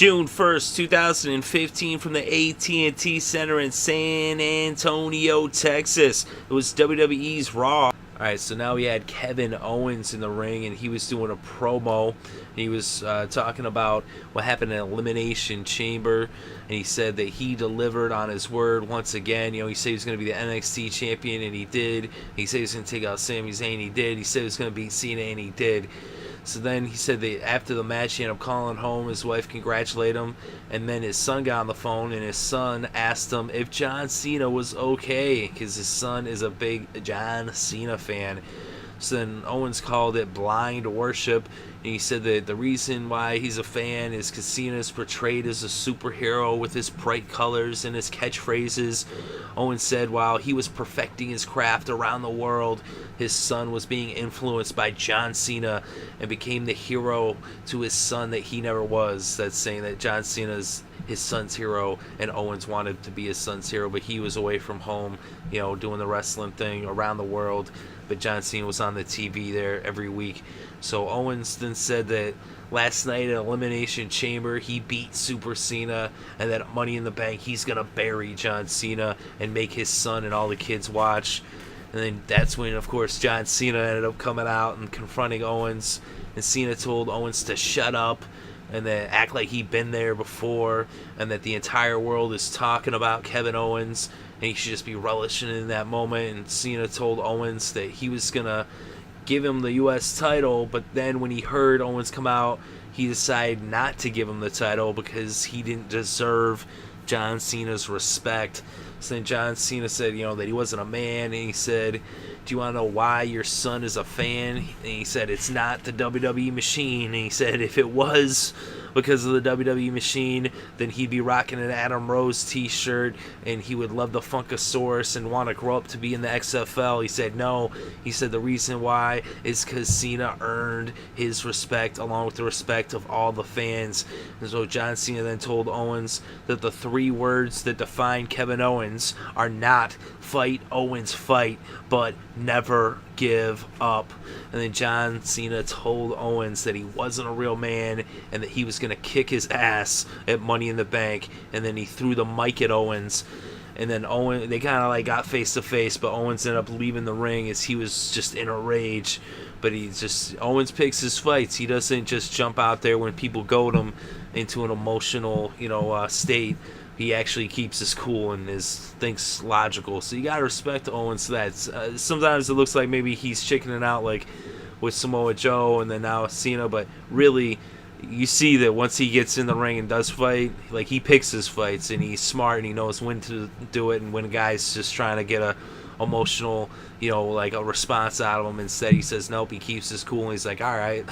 June 1st, 2015, from the AT&T Center in San Antonio, Texas. It was WWE's Raw. Alright, so now we had Kevin Owens in the ring, and he was doing a promo. He was talking about what happened in Elimination Chamber, and he said that he delivered on his word once again. You know, he said he was going to be the NXT champion, and he did. He said he was going to take out Sami Zayn, and he did. He said he was going to beat Cena, and he did. So then he said that after the match, he ended up calling home. His wife congratulated him, and then his son got on the phone, and his son asked him if John Cena was okay, because his son is a big John Cena fan. So then Owens called it blind worship, and he said that the reason why he's a fan is because Cena is portrayed as a superhero with his bright colors and his catchphrases. Owens said while he was perfecting his craft around the world, his son was being influenced by John Cena and became the hero to his son that he never was. That's saying that John Cena's his son's hero, and Owens wanted to be his son's hero, but he was away from home, you know, doing the wrestling thing around the world. But John Cena was on the TV there every week. So Owens then said that last night at Elimination Chamber, he beat Super Cena, and that at Money in the Bank, he's going to bury John Cena and make his son and all the kids watch. And then that's when, of course, John Cena ended up coming out and confronting Owens. And Cena told Owens to shut up and then act like he'd been there before, and that the entire world is talking about Kevin Owens, and he should just be relishing in that moment. And Cena told Owens that he was going to give him the U.S. title, but then when he heard Owens come out, he decided not to give him the title because he didn't deserve John Cena's respect. So then John Cena said, you know, that he wasn't a man, and he said, do you want to know why your son is a fan? And he said, it's not the WWE machine. And he said, if it was because of the WWE machine, then he'd be rocking an Adam Rose t-shirt, and he would love the Funkasaurus and want to grow up to be in the XFL. He said, no. He said the reason why is because Cena earned his respect along with the respect of all the fans. And so John Cena then told Owens that the three words that define Kevin Owens are not fight Owens fight, but never give up. And then John Cena told Owens that he wasn't a real man and that he was going to kick his ass at Money in the Bank. And then he threw the mic at Owens. And then they kind of like got face to face, but Owens ended up leaving the ring as he was just in a rage. But Owens picks his fights. He doesn't just jump out there when people goad him into an emotional, state. He actually keeps his cool and thinks logical. So you gotta respect Owens for that. Sometimes it looks like maybe he's chickening out, like with Samoa Joe and then now Cena, but really, you see that once he gets in the ring and does fight, like he picks his fights and he's smart and he knows when to do it, and when a guy's just trying to get a emotional, like a response out of him, instead he says nope, he keeps his cool and he's like, alright,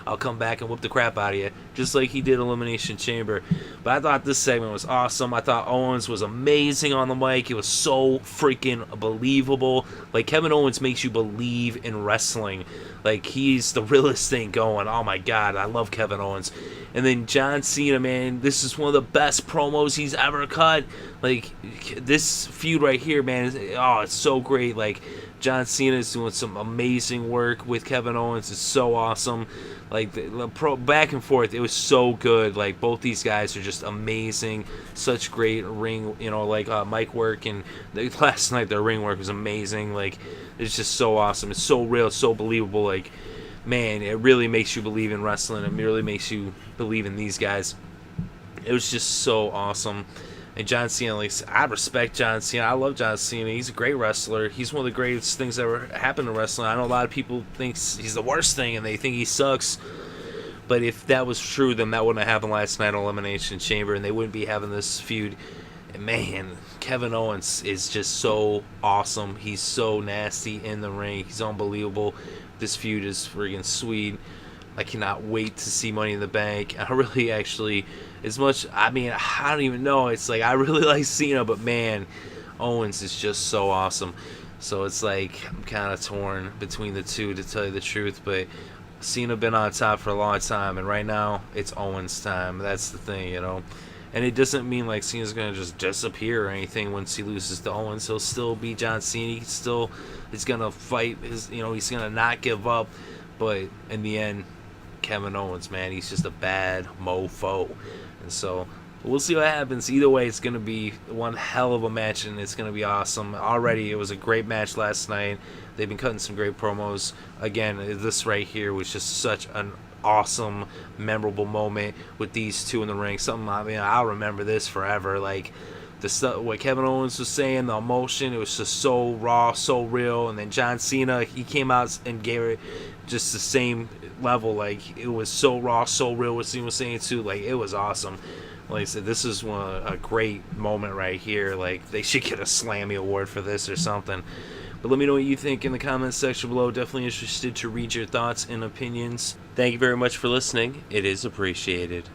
I'll come back and whoop the crap out of you, just like he did Elimination Chamber. But I thought this segment was awesome. I thought Owens was amazing on the mic. It was so freaking believable. Like, Kevin Owens makes you believe in wrestling. Like, he's the realest thing going. Oh my god, I love Kevin Owens. And then John Cena, man, this is one of the best promos he's ever cut. Like, this feud right here, man, it's so great. Like, John Cena is doing some amazing work with Kevin Owens. It's so awesome. Like, the back and forth, it was so good. Like, both these guys are just amazing. Such great ring, mic work. And last night, their ring work was amazing. Like, it's just so awesome. It's so real, so believable. Like, man, it really makes you believe in wrestling. It really makes you believe in these guys. It was just so awesome. And John Cena, like, I respect John Cena. I love John Cena. He's a great wrestler. He's one of the greatest things that ever happened to wrestling. I know a lot of people think he's the worst thing and they think he sucks. But if that was true, then that wouldn't have happened last night in Elimination Chamber, and they wouldn't be having this feud. And man, Kevin Owens is just so awesome. He's so nasty in the ring. He's unbelievable. This feud is friggin' sweet. I cannot wait to see Money in the Bank. I really actually, I don't even know. It's like, I really like Cena, but man, Owens is just so awesome. So it's like, I'm kind of torn between the two, to tell you the truth. But Cena been on top for a long time, and right now, it's Owens' time. That's the thing, And it doesn't mean like Cena's going to just disappear or anything once he loses to Owens. He'll still be John Cena. He's going to fight. He's going to not give up. But in the end, Kevin Owens, man. He's just a bad mofo. And so we'll see what happens. Either way, it's going to be one hell of a match, and it's going to be awesome. Already, it was a great match last night. They've been cutting some great promos. Again, this right here was just such an awesome, memorable moment with these two in the ring. Something, I mean, I'll remember this forever. Like, the stuff, what Kevin Owens was saying, the emotion, it was just so raw, so real. And then John Cena, he came out and gave it just the same level. Like, it was so raw, so real, what Cena was saying too. Like, it was awesome. Like I said, this is a great moment right here. Like, they should get a Slammy Award for this or something. But let me know what you think in the comments section below. Definitely interested to read your thoughts and opinions. Thank you very much for listening. It is appreciated.